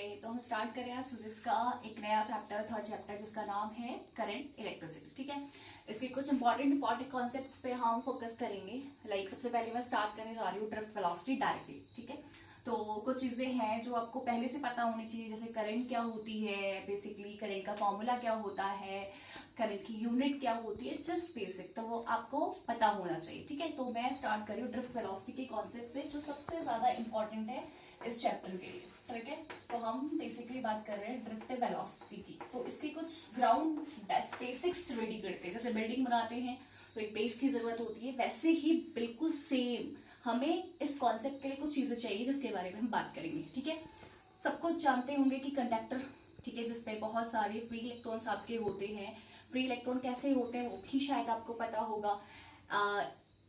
तो हम स्टार्ट करें आज फिजिक्स का एक नया चैप्टर, थर्ड चैप्टर, जिसका नाम है करंट इलेक्ट्रिसिटी। ठीक है, इसके कुछ इंपॉर्टेंट कॉन्सेप्ट्स पे हम फोकस करेंगे। सबसे पहले मैं स्टार्ट करने जा रही हूँ ड्रिफ्ट वेलोसिटी डायरेक्टली। ठीक है, तो कुछ चीजें हैं जो आपको पहले से पता होनी चाहिए, जैसे करंट क्या होती है, बेसिकली करंट का फॉर्मूला क्या होता है, करंट की यूनिट क्या होती है, जस्ट बेसिक, तो वो आपको पता होना चाहिए। ठीक है, तो मैं स्टार्ट कर रही हूँ ड्रिफ्ट वेलोसिटी के कॉन्सेप्ट से, जो सबसे ज्यादा इंपॉर्टेंट है इस चैप्टर के लिए। ठीक है, तो हम बेसिकली बात कर रहे हैं ड्रिफ्ट वेलोसिटी की। तो इसके कुछ ग्राउंड बेसिक्स रेडी करते हैं। जैसे बिल्डिंग बनाते हैं तो एक बेस की जरूरत होती है, वैसे ही बिल्कुल सेम हमें इस कॉन्सेप्ट के लिए कुछ चीजें चाहिए जिसके बारे में हम बात करेंगे। ठीक है, सब कुछ जानते होंगे कि कंडक्टर, ठीक है, जिसपे बहुत सारे फ्री इलेक्ट्रॉन्स आपके होते हैं। फ्री इलेक्ट्रॉन कैसे होते हैं वो भी शायद आपको पता होगा।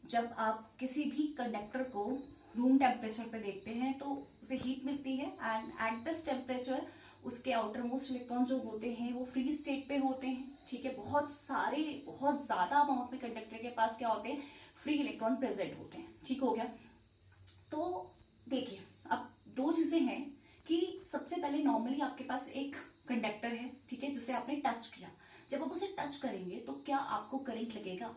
जब आप किसी भी कंडक्टर को रूम टेम्परेचर पे देखते हैं तो उसे हीट मिलती है, एंड एट दिस टेम्परेचर उसके आउटर मोस्ट इलेक्ट्रॉन जो होते हैं वो फ्री स्टेट पे होते हैं। ठीक है, बहुत ज्यादा अमाउंट में कंडक्टर के पास क्या होते हैं, फ्री इलेक्ट्रॉन प्रेजेंट होते हैं। ठीक हो गया, तो देखिए अब दो चीजें हैं कि सबसे पहले नॉर्मली आपके पास एक कंडक्टर है, ठीक है, जिसे आपने टच किया। जब आप उसे टच करेंगे तो क्या आपको करंट लगेगा?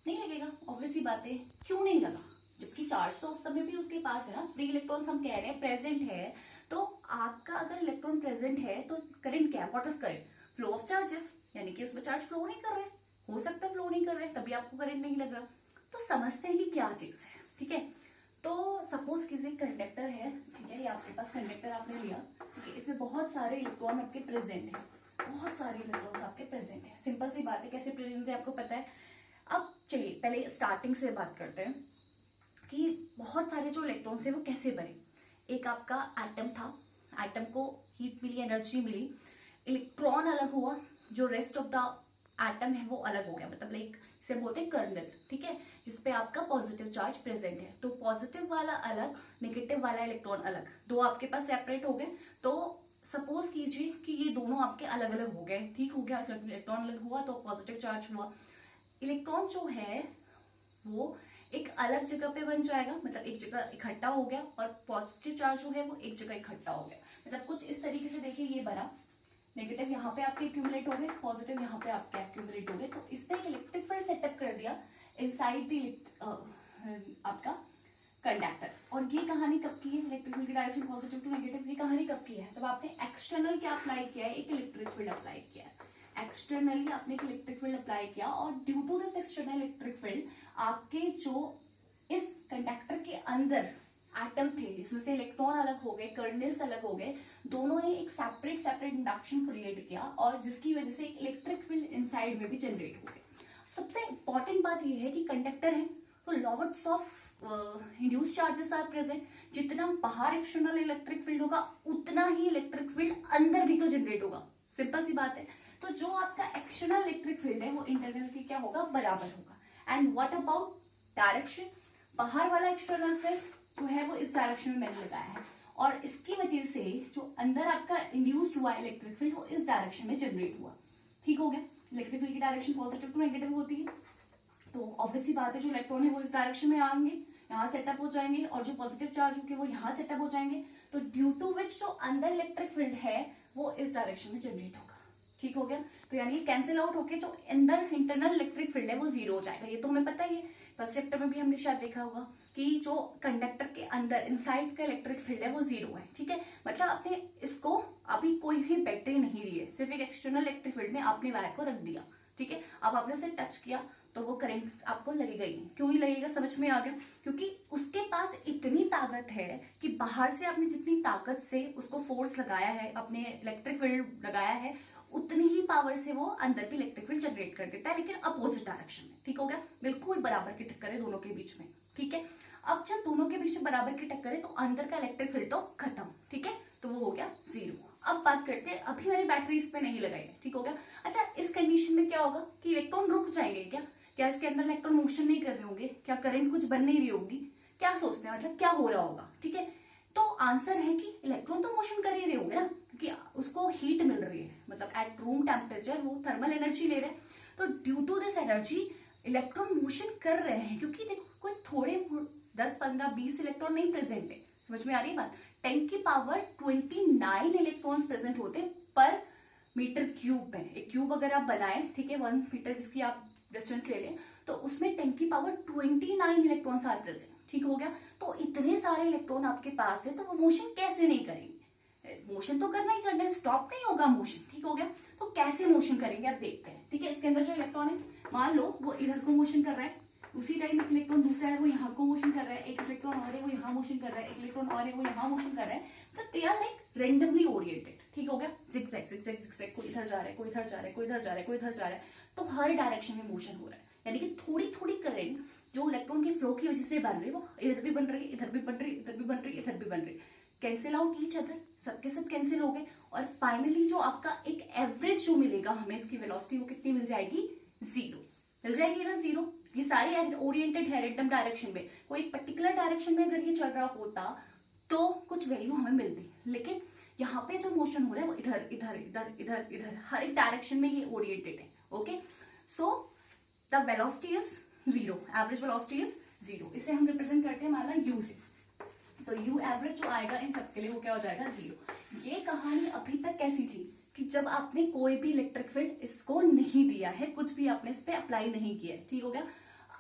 नहीं लगेगा, ऑब्वियस सी बात है। क्यों नहीं लगा? जबकि चार्ज तो उस समय भी उसके पास है ना, फ्री इलेक्ट्रॉन्स हम कह रहे हैं प्रेजेंट है। तो आपका अगर इलेक्ट्रॉन प्रेजेंट है तो करंट क्या है? What is current? Flow of charges, यानी कि उसमें चार्ज फ्लो नहीं कर रहे, हो सकता है फ्लो नहीं कर रहे, तभी आपको करंट नहीं लग रहा। तो समझते हैं कि क्या चीज है। ठीक है, तो सपोज किसी कंडक्टर है, ठीक है, ये आपके पास कंडक्टर आपने लिया, ठीक है, इसमें बहुत सारे इलेक्ट्रॉन आपके प्रेजेंट है, बहुत सारे इलेक्ट्रॉन्स आपके प्रेजेंट है। सिंपल सी बात है, कैसे प्रेजेंट है आपको पता है। अब चलिए पहले स्टार्टिंग से बात करते हैं कि बहुत सारे जो इलेक्ट्रॉन्स है वो कैसे बने। एक आपका एटम था, एटम को हीट मिली, एनर्जी मिली, इलेक्ट्रॉन अलग हुआ, जो रेस्ट ऑफ द एटम है वो अलग हो गया, मतलब इसे बोलते हैं कर्नल। ठीक है, जिसपे आपका पॉजिटिव चार्ज प्रेजेंट है। तो पॉजिटिव वाला अलग, नेगेटिव वाला इलेक्ट्रॉन अलग, दो आपके पास सेपरेट हो गए। तो सपोज कीजिए कि ये दोनों आपके अलग अलग हो गए। ठीक हो गया, इलेक्ट्रॉन अलग हुआ तो पॉजिटिव चार्ज हुआ। इलेक्ट्रॉन जो है वो एक अलग जगह पे बन जाएगा, मतलब एक जगह इकट्ठा हो गया, और पॉजिटिव चार्ज जो है वो एक जगह इकट्ठा हो गया। मतलब कुछ इस तरीके से देखिए, ये बना, नेगेटिव यहाँ पे आपके एक्यूमुलेट हो गए, पॉजिटिव यहाँ पे आपके एक्यूमुलेट हो गए। तो इसने एक इलेक्ट्रिक फील्ड सेटअप कर दिया इनसाइड द आपका कंडक्टर। और ये कहानी कब की है? इलेक्ट्रिक फील्ड की डायरेक्शन पॉजिटिव टू नेगेटिव, ये कहानी कब की है? जब आपने एक्सटर्नल क्या अप्लाई किया है, एक इलेक्ट्रिक फील्ड अप्लाई किया है। एक्सटर्नली आपने एक इलेक्ट्रिक फील्ड अप्लाई किया, और due to this external electric field आपके जो इस कंडक्टर के अंदर एटम थे, इसमें से इलेक्ट्रॉन अलग हो गए, कर्नल्स अलग हो गए, दोनों ने एक सेपरेट इंडक्शन क्रिएट किया, और जिसकी वजह से एक इलेक्ट्रिक फील्ड इनसाइड में भी जनरेट हो गए। सबसे इंपॉर्टेंट बात यह है कि कंडक्टर है तो lots of induce charges are present. जितना बाहर एक्सटर्नल इलेक्ट्रिक फील्ड होगा उतना ही इलेक्ट्रिक फील्ड अंदर भी तो जनरेट होगा। सिंपल सी बात है। तो जो आपका एक्सटर्नल इलेक्ट्रिक फील्ड है वो इंटरनल की क्या होगा? बराबर होगा। And what about direction? बाहर वाला एक्सटर्नल फील्ड जो है वो इस डायरेक्शन में मैंने लगाया है, और इसकी वजह से जो अंदर आपका इंड्यूस्ड हुआ इलेक्ट्रिक फील्ड वो इस डायरेक्शन में जनरेट हुआ। ठीक हो गया, इलेक्ट्रिक फील्ड की डायरेक्शन पॉजिटिव टू नेगेटिव होती है। तो ऑब्वियसली बात है, जो इलेक्ट्रॉन है वो इस डायरेक्शन में आएंगे, यहाँ सेटअप हो जाएंगे, और जो पॉजिटिव चार्ज होंगे वो यहाँ सेटअप हो जाएंगे। तो ड्यू टू विच जो अंदर इलेक्ट्रिक फील्ड है वो इस डायरेक्शन में जनरेट होगा। ठीक हो गया, तो यानी कैंसिल आउट होके जो अंदर इंटरनल इलेक्ट्रिक फील्ड है वो जीरो हो जाएगा। ये तो हमें पता ही है, फर्स्ट चैप्टर में भी हमने शायद देखा होगा कि जो कंडक्टर के अंदर इनसाइड का इलेक्ट्रिक फील्ड है वो जीरो है। ठीक है, मतलब आपने इसको अभी कोई भी बैटरी नहीं दी है, सिर्फ एक एक्सटर्नल इलेक्ट्रिक फील्ड में आपने वायर को रख दिया। ठीक है, अब आपने उसे टच किया तो वो करंट आपको लगेगा ही नहीं। क्यों नहीं लगेगा? समझ में आ गया, क्योंकि उसके पास इतनी ताकत है कि बाहर से आपने जितनी ताकत से उसको फोर्स लगाया है, अपने इलेक्ट्रिक फील्ड लगाया है, उतनी ही पावर से वो अंदर भी इलेक्ट्रिक फील्ड जनरेट कर देता है, लेकिन अपोजिट डायरेक्शन में। ठीक हो गया, बिल्कुल बराबर की टक्कर है दोनों के बीच में। ठीक है, अब जब दोनों के बीच में बराबर की टक्कर है तो अंदर का इलेक्ट्रिक फील्ड तो खत्म। ठीक है, तो वो हो गया जीरो। अब बात करते हैं, अभी मैंने बैटरी इस पे नहीं लगाई है। ठीक हो गया, अच्छा इस कंडीशन में क्या होगा कि इलेक्ट्रॉन रुक जाएंगे क्या इसके अंदर इलेक्ट्रॉन मोशन नहीं कर रहे होंगे? क्या करंट कुछ बन नहीं रही होगी? क्या सोचते हैं, मतलब क्या हो रहा होगा? ठीक है, तो आंसर है कि इलेक्ट्रॉन तो मोशन कर ही रहे होंगे ना, क्योंकि उसको हीट मिल रही है, मतलब एट रूम टेम्परेचर वो थर्मल एनर्जी ले रहे हैं। तो due to this energy electron motion कर रहे हैं, क्योंकि देखो कोई थोड़े 10, 15, 20 इलेक्ट्रॉन नहीं प्रेजेंट है। समझ में आ रही है बात? 10 की पावर 29 इलेक्ट्रॉन्स प्रेजेंट होते पर मीटर क्यूब में। एक क्यूब अगर आप बनाए, ठीक है, 1 मीटर जिसकी आप डिस्टेंस ले लें, तो उसमें 10 की पावर 29 इलेक्ट्रॉन्स आर प्रेजेंट। ठीक हो गया। तो इतने सारे इलेक्ट्रॉन आपके पास है, तो वो मोशन कैसे नहीं करेंगे? मोशन तो करना ही करना है, स्टॉप नहीं होगा मोशन। ठीक हो गया। तो कैसे मोशन करेंगे आप देखते हैं। ठीक है, इसके अंदर जो इलेक्ट्रॉन है, मान लो वो इधर को मोशन कर रहा है, उसी टाइम एक इलेक्ट्रॉन दूसरा है वो यहाँ को मोशन कर रहा है, एक इलेक्ट्रॉन और है वो यहाँ मोशन कर रहा है, एक इलेक्ट्रॉन और है वो यहाँ मोशन कर रहा है। तो they are like randomly oriented. ठीक हो गया। जिगजैग जिगजैग जिगजैग, कोई इधर जा रहा है, कोई इधर जा रहा है, कोई इधर जा रहा है, कोई इधर जा रहा है। तो हर डायरेक्शन में मोशन हो रहा है, यानी कि थोड़ी थोड़ी करंट जो इलेक्ट्रॉन के फ्लो की वजह से बन रही है, वो इधर भी बन रही है, इधर भी बन रही है, इधर भी बन रही है, इधर भी बन रही है। कैंसिल आउट ईच अदर, सबके सब कैंसिल हो गए। और फाइनली जो आपका एक एवरेज जो मिलेगा हमें इसकी वेलोसिटी, वो कितनी मिल जाएगी? 0 मिल जाएगी ना, 0। ये सारे ओरिएंटेड है रैंडम डायरेक्शन में। कोई पर्टिकुलर डायरेक्शन में अगर ये चल रहा होता तो कुछ वैल्यू हमें मिलती, लेकिन यहाँ पे जो मोशन हो रहा है वो इधर इधर इधर इधर इधर हर एक डायरेक्शन में ये ओरिएंटेड है। Okay, so the velocity is 0, average velocity is 0। इसे हम रिप्रेजेंट करते हैं माना u से। तो u एवरेज जो आएगा इन सबके लिए वो क्या हो जाएगा? 0। ये कहानी अभी तक कैसी थी कि जब आपने कोई भी इलेक्ट्रिक फील्ड इसको नहीं दिया है, कुछ भी आपने इस पे अप्लाई नहीं किया है। ठीक हो गया।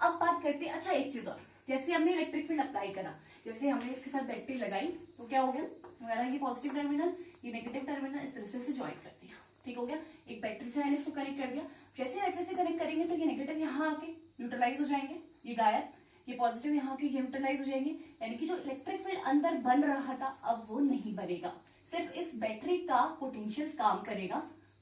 अब बात करते हैं, अच्छा एक चीज और, जैसे हमने इलेक्ट्रिक फील्ड अप्लाई करा, जैसे हमने इसके साथ बैटरी लगाई, तो क्या हो गया? हमारा ये पॉजिटिव टर्मिनल, ये नेगेटिव टर्मिनल इस तरह से ज्वाइन कर दिया। ठीक हो गया। एक बैटरी से मैंने इसको कनेक्ट कर दिया। जैसे बैटरी से कनेक्ट करेंगे तो ये नेगेटिव यहाँ आके न्यूट्रलाइज हो जाएंगे, ये गायब, ये पॉजिटिव यहाँ के ये न्यूट्रलाइज हो जाएंगे। यानी कि जो इलेक्ट्रिक फील्ड अंदर बन रहा था अब वो नहीं बनेगा, सिर्फ इस बैटरी का पोटेंशियल काम करेगा।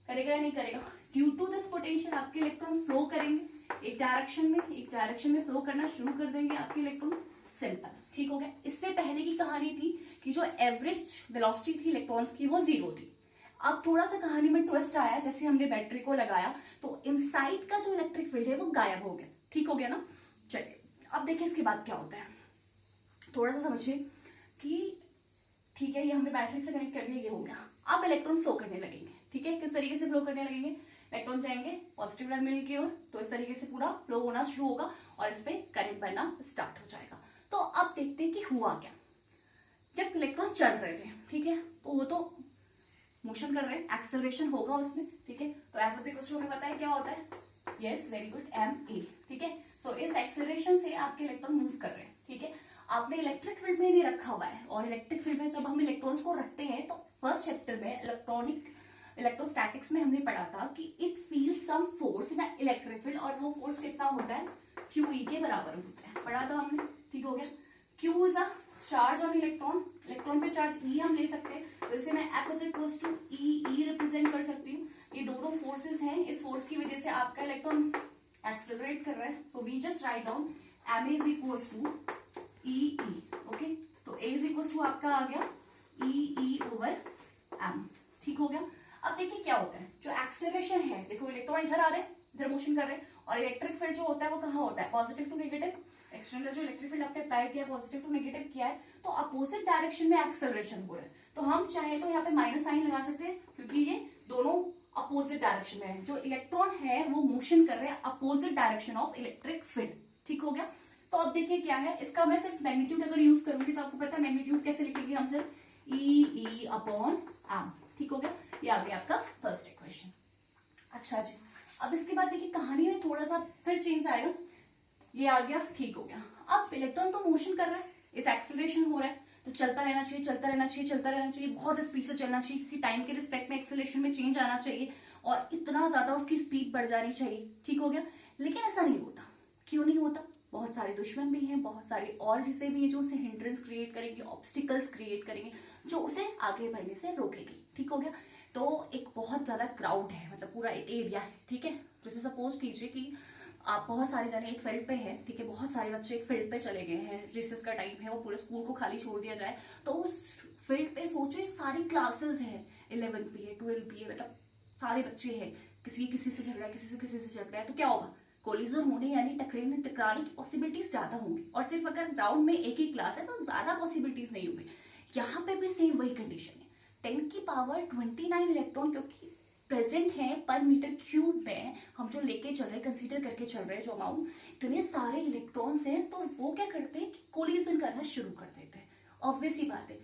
करेगा या नहीं करेगा? ड्यू टू दिस पोटेंशियल आपके इलेक्ट्रॉन फ्लो करेंगे एक डायरेक्शन में फ्लो करना शुरू कर देंगे आपके इलेक्ट्रॉन। सिंपल। ठीक हो गया। इससे पहले की कहानी थी कि जो एवरेज वेलोसिटी थी इलेक्ट्रॉन्स की वो 0 थी। अब थोड़ा सा कहानी में ट्विस्ट आया, जैसे हमने बैटरी को लगाया तो इनसाइड का जो इलेक्ट्रिक फील्ड है वो गायब हो गया। ठीक हो गया ना। चलिए अब देखिए इसके बाद क्या होता है, थोड़ा सा समझिए कि ठीक है, ये हमने बैटरी से कनेक्ट कर दिया, ये हो गया। अब इलेक्ट्रॉन फ्लो करने लगेंगे। ठीक है, किस तरीके से फ्लो करने लगेंगे? इलेक्ट्रॉन जाएंगे पॉजिटिव टर्मिनल की ओर, तो इस तरीके से पूरा फ्लो होना शुरू होगा और इस पे करंट बनना स्टार्ट हो जाएगा। तो अब देखते हैं कि हुआ क्या। जब इलेक्ट्रॉन चल रहे थे, ठीक है, तो वो तो मोशन कर रहे हैं, एक्सेलरेशन होगा उसमें। ठीक है, तो एफ इक्वल्स टू हमें पता है क्या होता है? Yes, very good, ma। ठीक है, सो इस एक्सेलरेशन से आपके इलेक्ट्रॉन मूव कर रहे हैं। ठीक है, आपने इलेक्ट्रिक फील्ड में भी रखा हुआ है, और इलेक्ट्रिक फील्ड में जब हम इलेक्ट्रॉन्स को रखते हैं तो फर्स्ट चैप्टर में इलेक्ट्रोस्टैटिक्स में हमने पढ़ा था कि it feels some force in electric field, और वो फोर्स कितना होता है? QE के बराबर होता है, पढ़ा था हमने। ठीक हो गया। Q is a charge on electron, electron पे चार्ज E हम ले सकते हैं, तो इसे मैं F is equals to E represent कर सकती हूँ। ये दोनों फोर्सेस हैं, इस फोर्स की वजह से आपका इलेक्ट्रॉन एक्सेलरेट कर रहा है। So we just write down ma is equals to EE। Okay, तो a इज इक्वल्स टू आपका आ गया EE ओवर m। ठीक हो गया। अब देखिए क्या होता है, जो एक्सेलरेशन है, देखो इलेक्ट्रॉन इधर आ रहे हैं, इधर मोशन कर रहे हैं, और इलेक्ट्रिक फील्ड जो होता है वो कहाँ होता है? Positive to negative. एक्सटर्नल जो इलेक्ट्रिक फील्ड आपने अप्लाई किया पॉजिटिव टू नेगेटिव किया है, तो अपोजिट डायरेक्शन में एक्सेलरेशन हो रहा है। तो हम चाहे तो यहाँ पे माइनस साइन लगा सकते हैं, क्योंकि ये दोनों अपोजिट डायरेक्शन में है। जो इलेक्ट्रॉन है वो मोशन कर रहे हैं opposite direction of electric field. ठीक हो गया। तो अब देखिए क्या है, इसका मैं सिर्फ मैग्नीट्यूड अगर यूज करूंगी तो आपको पता है मैग्नीट्यूड कैसे लिखेंगे हम? सिर्फ EE अपॉन m। ठीक हो गया, ये आ गया आपका फर्स्ट इक्वेशन। अच्छा जी, अब इसके बाद देखिए कहानी में थोड़ा सा फिर चेंज आएगा। ये आ गया, ठीक हो गया। अब इलेक्ट्रॉन तो मोशन कर रहा है, इस एक्सेलरेशन हो रहा है, तो चलता रहना चाहिए, चलता रहना चाहिए, चलता रहना चाहिए, बहुत स्पीड से चलना चाहिए, क्योंकि टाइम के रिस्पेक्ट में एक्सेलरेशन में चेंज आना चाहिए और इतना ज्यादा उसकी स्पीड बढ़ जानी चाहिए। ठीक हो गया। लेकिन ऐसा नहीं होता। क्यों नहीं होता? बहुत सारे दुश्मन भी हैं, बहुत सारे और जिसे भी जो उसे हिंड्रेंस क्रिएट करेंगे, ऑब्स्टिकल्स क्रिएट करेंगे, जो उसे आगे बढ़ने से रोकेगी। ठीक हो गया। तो एक बहुत ज्यादा क्राउड है, मतलब पूरा एक एरिया है। ठीक है, जैसे सपोज कीजिए कि आप बहुत सारे जने एक फील्ड पे है, ठीक है, बहुत सारे बच्चे एक फील्ड पे चले गए हैं, रिसेस का टाइम है, वो पूरे स्कूल को खाली छोड़ दिया जाए, तो उस फील्ड पे सोचो सारी क्लासेस है, 11 PA 12 PA, मतलब सारे बच्चे हैं, किसी से झगड़ा है, किसी से झगड़ा है, तो क्या होगा? कोलिजन होने यानी टकराने की पॉसिबिलिटीज ज्यादा होंगी। और सिर्फ अगर ग्राउंड में एक ही क्लास है तो ज्यादा पॉसिबिलिटीज नहीं होंगी। यहाँ पे भी सेम वही कंडीशन है। 10 की पावर 29 इलेक्ट्रॉन क्योंकि प्रेजेंट है पर मीटर क्यूब में, हम जो लेके चल रहे हैं, कंसीडर करके चल रहे हैं जो अमाउंट, इतने सारे इलेक्ट्रॉन्स हैं, तो वो क्या करते हैं कि कोलिजन करना शुरू कर देते हैं। ऑब्वियस ही बात है,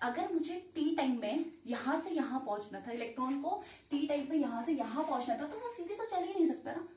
अगर मुझे टी टाइम में यहां से यहां पहुंचना था, इलेक्ट्रॉन को टी टाइम पे यहां से यहां पहुंचना था, तो वो सीधे तो चल ही नहीं सकता ना।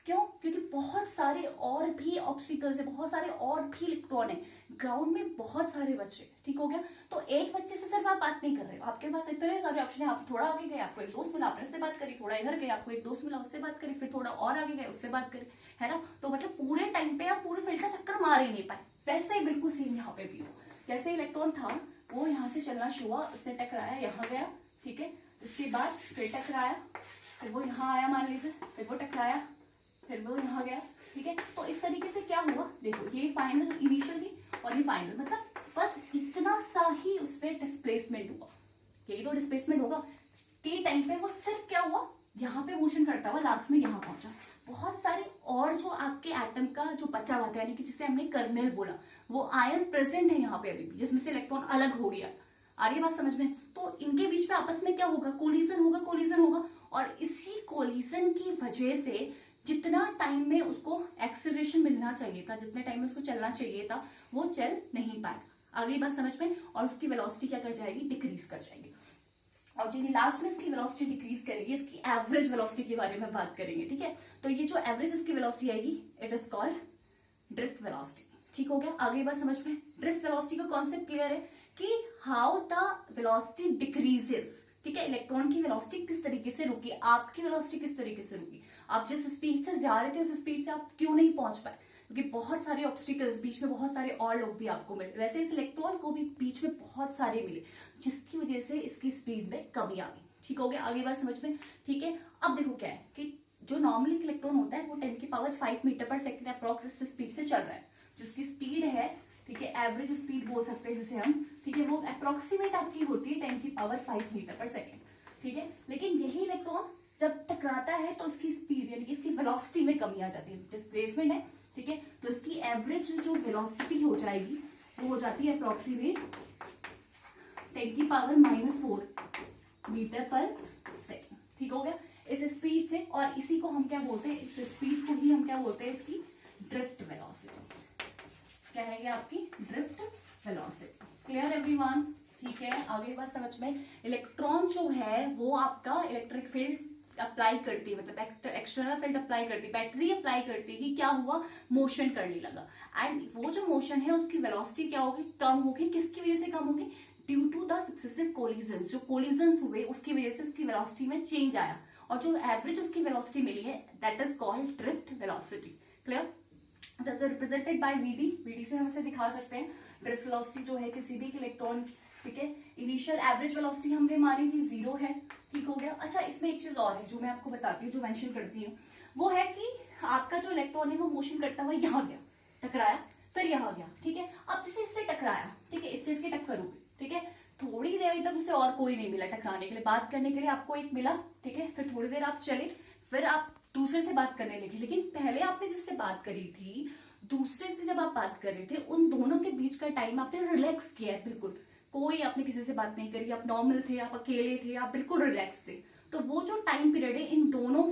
क्यों? क्योंकि बहुत सारे और भी ऑब्स्टिकल्स है, बहुत सारे और भी इलेक्ट्रॉन है, ग्राउंड में बहुत सारे बच्चे, ठीक हो गया। तो एक बच्चे से सिर्फ आप बात नहीं कर रहे हो, आपके पास इतने सारे ऑप्शन है। आप थोड़ा आगे गए, आपको एक दोस्त मिला, आपने उससे बात करी, थोड़ा इधर गए, आपको एक दोस्त मिला, उससे बात करी, फिर थोड़ा और आगे गए, उससे बात करी, है ना। तो मतलब पूरे टाइम पे आप पूरे फील्ड का चक्कर मार ही नहीं पाए। वैसे ही बिल्कुल सेम यहाँ पे भी हो। जैसे इलेक्ट्रॉन था वो यहाँ से चलना शुरू हुआ, उससे टकराया, यहाँ गया, ठीक है, उसके बाद फिर टकराया, फिर वो यहाँ आया मान लीजिए, फिर वो टकराया, फिर वो यहाँ गया, ठीक है। तो इस तरीके से क्या हुआ, देखो ये फाइनल इनिशियल थी और ये फाइनल, मतलब बस इतना सा ही उस पर डिस्प्लेसमेंट हुआ। यही तो डिस्प्लेसमेंट होगा। टी टाइम पे वो सिर्फ क्या हुआ, यहाँ पे मोशन करता हुआ लास्ट में यहाँ पहुंचा। बहुत सारे और जो आपके एटम का जो बचा हुआ था, यानी कि जिसे हमने कर्नेल बोला, वो आयन प्रेजेंट है यहाँ पे अभी भी, जिसमें से इलेक्ट्रॉन अलग हो गया। आ रही है बात समझ में? तो इनके बीच में आपस में क्या होगा, कोलिजन होगा, कोलिजन होगा। और इसी कोलिजन की वजह से जितना टाइम में उसको एक्सेलरेशन मिलना चाहिए था, जितने टाइम में उसको चलना चाहिए था, वो चल नहीं पाएगा। आगे बात समझ में? और उसकी वेलोसिटी क्या कर जाएगी, डिक्रीज कर जाएगी। और जो लास्ट में इसकी वेलोसिटी डिक्रीज करेगी, इसकी एवरेज वेलोसिटी के बारे में बात करेंगे, ठीक है। तो ये जो एवरेज इसकी वेलोसिटी आएगी, it is called drift velocity, ठीक हो गया। आगे बात समझ में? ड्रिफ्ट वेलोसिटी का कॉन्सेप्ट क्लियर है कि हाउ द वेलोसिटी डिक्रीजेस, ठीक है। इलेक्ट्रॉन की वेलोसिटी किस तरीके से रुकी, आपकी वेलोसिटी किस तरीके से रुकी, आप जिस स्पीड से जा रहे थे उस स्पीड से आप क्यों नहीं पहुंच पाए, क्योंकि बहुत सारे ऑब्स्टिकल्स, बीच में बहुत सारे और लोग भी आपको मिले। वैसे इस इलेक्ट्रॉन को भी बीच में बहुत सारे मिले, जिसकी वजह से इसकी स्पीड में कमी आ गई, ठीक हो गया। आगे बात समझ में? ठीक है। अब देखो क्या है कि जो नॉर्मली इलेक्ट्रॉन होता है वो 10⁵ मीटर पर सेकेंड अप्रॉक्स स्पीड से चल रहा है, जिसकी स्पीड है, ठीक है, एवरेज स्पीड बोल सकते हैं जिसे हम, ठीक है, वो अप्रोक्सीमेट आपकी होती है 10⁵ मीटर पर सेकेंड, ठीक है। लेकिन यही इलेक्ट्रॉन जब टकराता है तो इसकी स्पीड यानी कि इसकी वेलोसिटी में कमी आ जाती है, डिस्प्लेसमेंट है, ठीक है। तो इसकी एवरेज जो वेलोसिटी हो जाएगी वो हो जाती है अप्रोक्सीमेट 10⁻⁻⁴ मीटर पर सेकेंड, ठीक हो गया, इस स्पीड से। और इसी को हम क्या बोलते हैं, इस स्पीड को ही हम क्या बोलते हैं, इसकी ड्रिफ्ट वेलोसिटी। क्या है ये आपकी ड्रिफ्ट वेलोसिटी। Clear everyone? ठीक है। आगे बात समझ में? इलेक्ट्रॉन जो है वो आपका इलेक्ट्रिक फील्ड अप्लाई करती है, मतलब एक्सटर्नल फील्ड अप्लाई करती है, बैटरी अप्लाई करती ही क्या हुआ, मोशन करने लगा। एंड वो जो मोशन है उसकी वेलोसिटी क्या होगी, कम होगी। किसकी वजह से कम होगी? Due to the successive collisions, जो कोलिजन्स हुए उसकी वजह से उसकी वेलोसिटी में चेंज आया, और जो एवरेज उसकी वेलोसिटी मिली है that is called drift velocity. Clear? That's represented by VD. VD से हम इसे दिखा सकते हैं। ड्रिफ्ट वेलोसिटी जो है किसी भी इलेक्ट्रॉन, ठीक है, इनिशियल एवरेज वेलोसिटी हमने मानी थी 0 है, ठीक हो गया। अच्छा, इसमें एक चीज और है जो मैं आपको बताती हूँ, जो मेंशन करती हूँ, वो है कि आपका जो इलेक्ट्रॉन है वो मोशन करता हुआ यहाँ गया, टकराया, फिर यहाँ गया, ठीक है। अब जैसे इससे टकराया, ठीक है, इससे इसकी टक्कर हुई, ठीक है, थोड़ी देर तक उसे और कोई नहीं मिला टकराने के लिए, बात करने के लिए आपको एक मिला, ठीक है, फिर थोड़ी देर आप चले, फिर आप दूसरे से बात करने लगे। लेकिन पहले आपने जिससे बात करी थी, दूसरे से जब आप बात कर रहे थे, उन दोनों के बीच का टाइम आपने रिलैक्स किया है, बिल्कुल कोई आपने किसी से बात नहीं करी, आप नॉर्मल थे, आप अकेले थे, आप बिल्कुल रिलैक्स थे। तो वो जो टाइम पीरियड है इन दोनों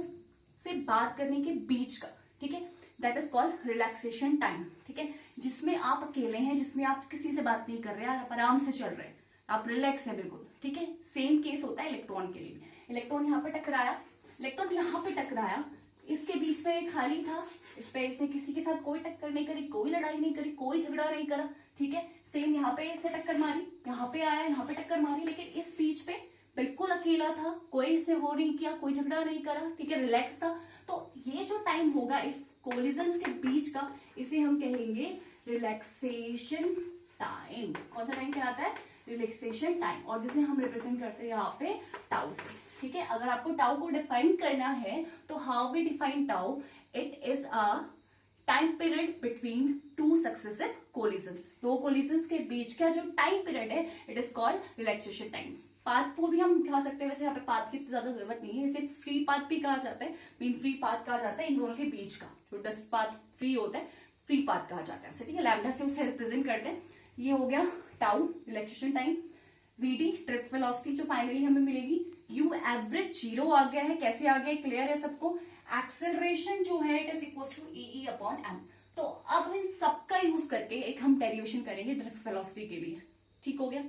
से बात करने के बीच का, ठीक है, that is called relaxation time, ठीक है, जिसमें आप अकेले हैं, जिसमें आप किसी से बात नहीं कर रहे हैं, आप आराम से चल रहे हैं, आप रिलैक्स है बिल्कुल, ठीक है। सेम केस होता है इलेक्ट्रॉन के लिए। इलेक्ट्रॉन यहाँ पे टकराया, इलेक्ट्रॉन यहाँ पे टकराया, इसके बीच में खाली था, इस पे इसने किसी के साथ कोई टक्कर नहीं करी, कोई लड़ाई नहीं करी, कोई झगड़ा नहीं करा, ठीक है। सेम यहाँ पे इसने टक्कर मारी, यहाँ पे आया, यहाँ पे टक्कर मारी, लेकिन इस बीच पे बिल्कुल अकेला था, कोई इससे वो नहीं किया, कोई झगड़ा नहीं करा, ठीक है, रिलैक्स था। तो ये जो टाइम होगा इस कोलिजन्स के बीच का, इसे हम कहेंगे रिलैक्सेशन टाइम। कौन सा टाइम कहलाता है? Relaxation time. और जिसे हम रिप्रेजेंट करते हैं यहाँ पे टाउ से, ठीक है। अगर आपको टाउ को डिफाइन करना है तो how we define tau, it is a time period between two successive collisions. दो कोलिजन्स के बीच का जो टाइम पीरियड है it is called relaxation time. Path को भी हम कहा सकते हैं, वैसे यहाँ पे पाथ की ज्यादा जरूरत नहीं है, इसे फ्री पाथ भी कहा जाता है, मीन फ्री पाथ कहा जाता है इन दोनों के बीच का, जो डस्ट पाथ फ्री होता है फ्री पाथ कहा जाता है, ठीक है। लैम्डा से उसे रिप्रेजेंट करते हैं। ये हो गया tau, relaxation time. VD drift velocity जो फाइनली हमें मिलेगी, यू एवरेज 0 आ गया है, कैसे आ गया क्लियर है सबको। एक्सेलरेशन जो है it is equal to E upon M. तो अब इन सबका यूज करके एक हम डेरिवेशन करेंगे ड्रिफ्ट वेलोसिटी के लिए, ठीक हो गया।